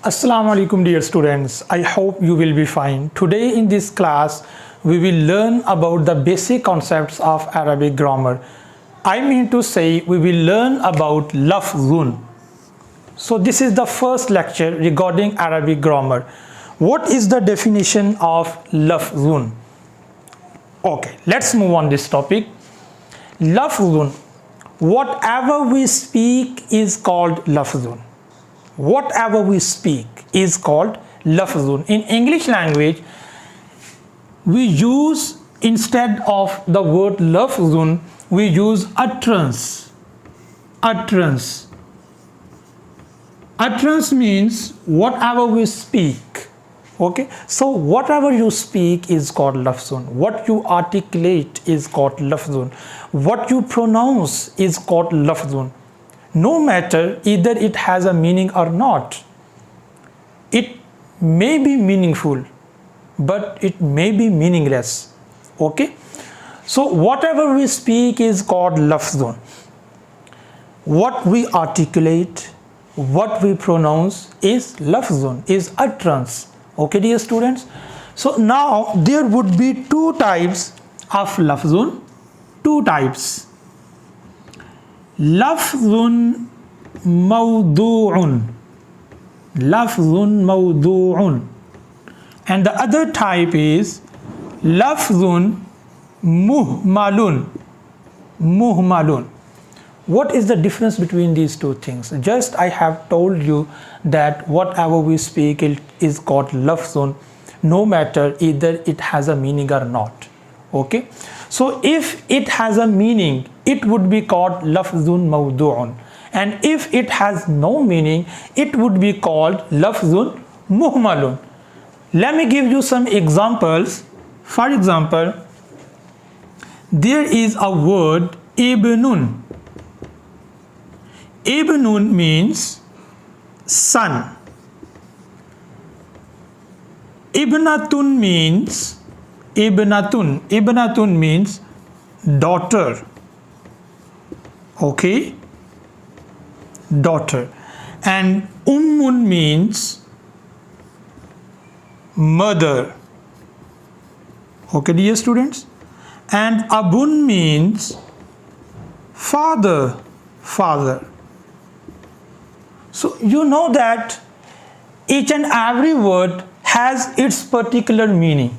Assalamu alaikum dear students. I hope you will be fine. Today in this class we will learn about the basic concepts of Arabic grammar. I mean to say we will learn about lafzun. So this is the first lecture regarding Arabic grammar. What is the definition of lafzun? Okay, let's move on this topic. Lafzun. Whatever we speak is called lafzun. Whatever we speak is called lafzun. In English language, we use, instead of the word lafzun, we use utterance. Utterance. Utterance means whatever we speak. Okay, so whatever you speak is called lafzun. What you articulate is called lafzun. What you pronounce is called lafzun. No matter either it has a meaning or not. It may be meaningful, but it may be meaningless. Okay, so whatever we speak is called lafzun. What we articulate, what we pronounce is lafzun, is utterance. Okay dear students, so now there would be two types of lafzun. Two types. Lafzun mawdu'un, lafzun mawdu'un, and the other type is lafzun muhmalun, muhmalun. What is the difference between these two things? Just I have told you that whatever we speak is called lafzun, no matter either it has a meaning or not. Okay, so if it has a meaning, it would be called lafzun mawdu'un, and if it has no meaning, it would be called lafzun muhmalun. Let me give you some examples. For example, there is a word ibnun. Ibnun means son. Ibnatun means Ibnatun means daughter. Okay, daughter. And ummun means mother. Okay dear students, and abun means father, father. So you know that each and every word has its particular meaning.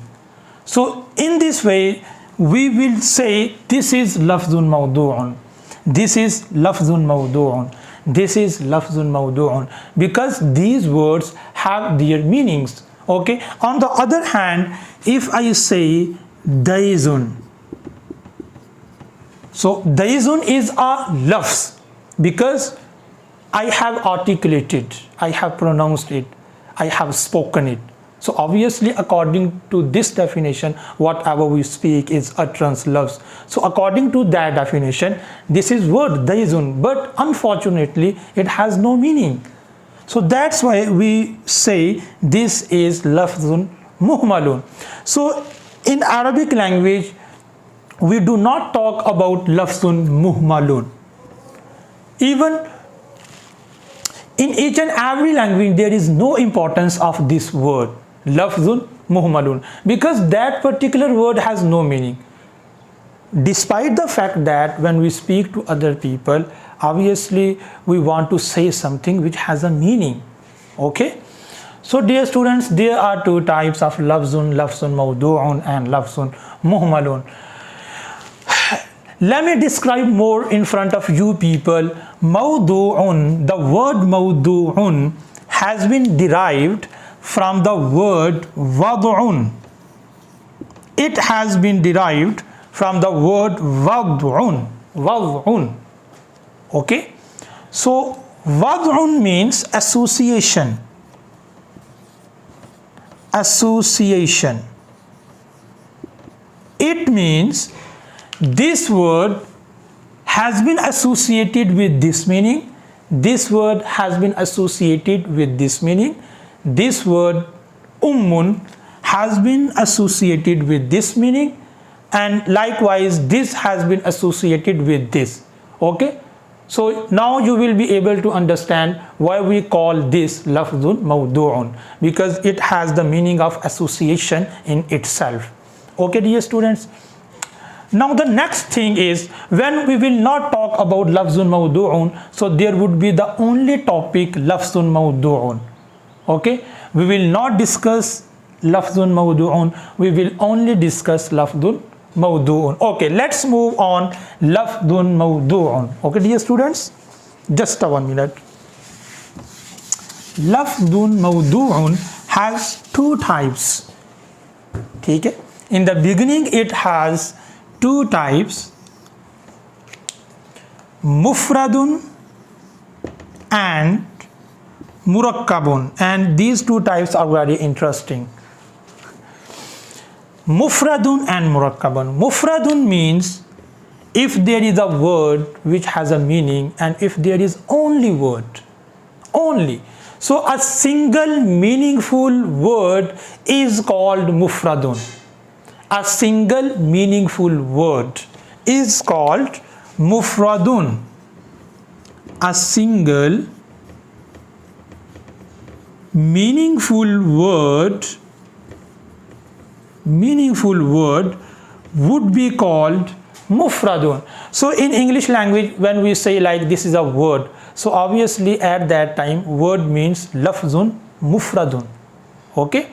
So in this way we will say this is lafzun mawdu'un, this is lafzun mawdu'un, this is lafzun mawdu'un, because these words have their meanings. Okay, on the other hand, if I say daizun, so daizun is a lafz because I have articulated, I have pronounced it, I have spoken it. So obviously according to this definition, whatever we speak is utterance, lafz. So according to that definition, this is word daizun, but unfortunately it has no meaning. So that's why we say this is lafzun muhmalun. So in Arabic language, we do not talk about lafzun muhmalun. Even in each and every language, there is no importance of this word lafzun muhmalun, because that particular word has no meaning. Despite the fact that when we speak to other people, obviously we want to say something which has a meaning. Okay, so dear students, there are two types of lafzun mawdu'un and lafzun muhmalun. Let me describe more in front of you people. Mawdu'un, the word mawdu'un has been derived from the word wad'un. It has been derived from the word wad'un, wad'un. Okay, so wad'un means association, association. It means this word has been associated with this meaning, this word has been associated with this meaning, this word ummun has been associated with this meaning, and likewise this has been associated with this. Okay, So now you will be able to understand why we call this lafzun mawdu'un, because it has the meaning of association in itself. Okay, dear students. Now the next thing is, when we will not talk about lafzun mawdu'un, so there would be the only topic lafzun mawdu'un. Okay, we will not discuss lafzun mawdu'un, we will only discuss lafzun mawdu'un. Okay, let's move on. Lafzun mawdu'un. Okay, dear students, just a 1 minute. Lafzun mawdu'un has two types. Okay, in the beginning it has two types, mufradun and murakkabun, and these two types are very interesting. Mufradun and murakkabun. Mufradun means if there is a word which has a meaning, and if there is only word, only. So a single meaningful word is called mufradun. A single meaningful word is called mufradun. A single meaningful word would be called mufradun. So in English language, when we say like this is a word, so obviously at that time word means lafzun mufradun. Okay,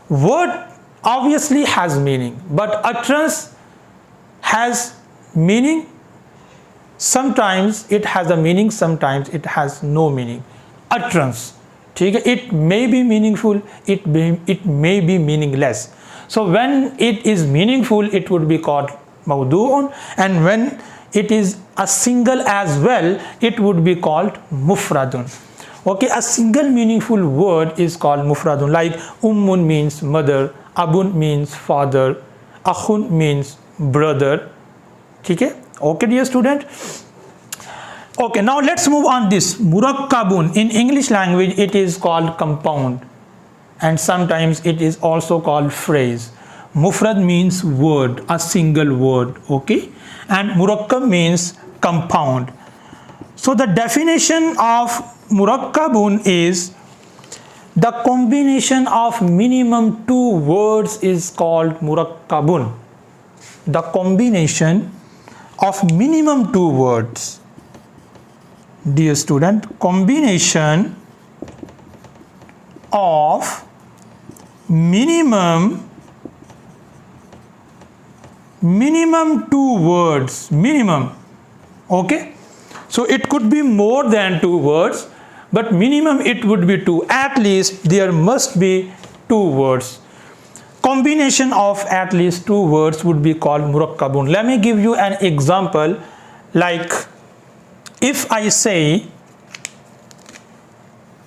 word obviously has meaning, but utterance has meaning. Sometimes it has a meaning, sometimes it has no meaning. Utterance, it may be meaningful, it may be meaningless. So when it is meaningful, it would be called mawdu'un, and when it is a single as well, it would be called mufradun. Okay, a single meaningful word is called mufradun, like ummun means mother, abun means father, akhun means brother. Okay, dear student. Okay, now let's move on this murakkabun. In English language it is called compound, and sometimes it is also called phrase. Mufrad means word, a single word, okay, and murakkab means compound. So the definition of murakkabun is the combination of minimum two words is called murakkabun. The combination of minimum two words, dear student, combination of minimum two words, minimum. Okay, so it could be more than two words, but minimum it would be two. At least there must be two words. Combination of at least two words would be called murakkabun. Let me give you an example. Like if I say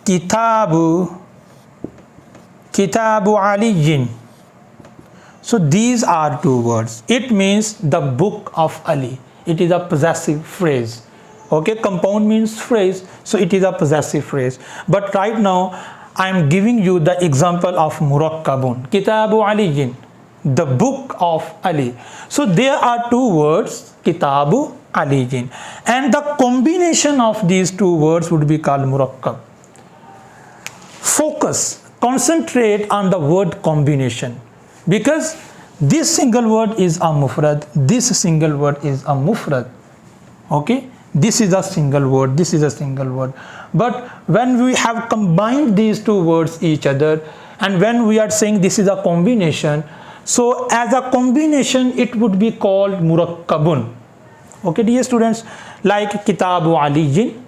kitabu aliyin, so these are two words. It means the book of Ali. It is a possessive phrase. Okay, compound means phrase, so it is a possessive phrase. But right now I am giving you the example of murakkabun. Kitabu aliyin, the book of Ali. So there are two words, kitabu aliyin, and the combination of these two words would be called murakkab. Focus, concentrate on the word combination, because this single word is a mufrad, this single word is a mufrad. Okay, this is a single word, this is a single word. But when we have combined these two words each other, and when we are saying this is a combination, so as a combination it would be called murakkabun. Okay, dear students, like kitabu aliyin.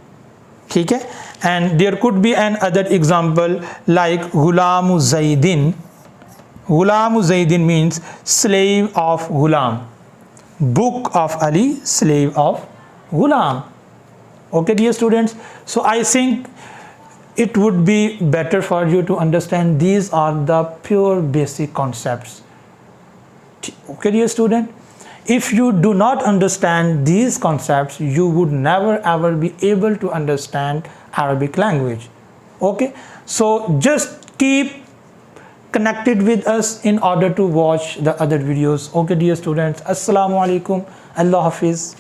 Okay, and there could be another example like Ghulamu Zaidin. Ghulamu Zaidin means slave of Ghulam. Book of Ali, slave of Ghulam. Okay, dear students, so I think it would be better for you to understand these are the pure basic concepts. Okay, dear student, if you do not understand these concepts, you would never ever be able to understand Arabic language. Okay, so just keep connected with us in order to watch the other videos. Okay, dear students, Assalamu alaikum, Allah Hafiz.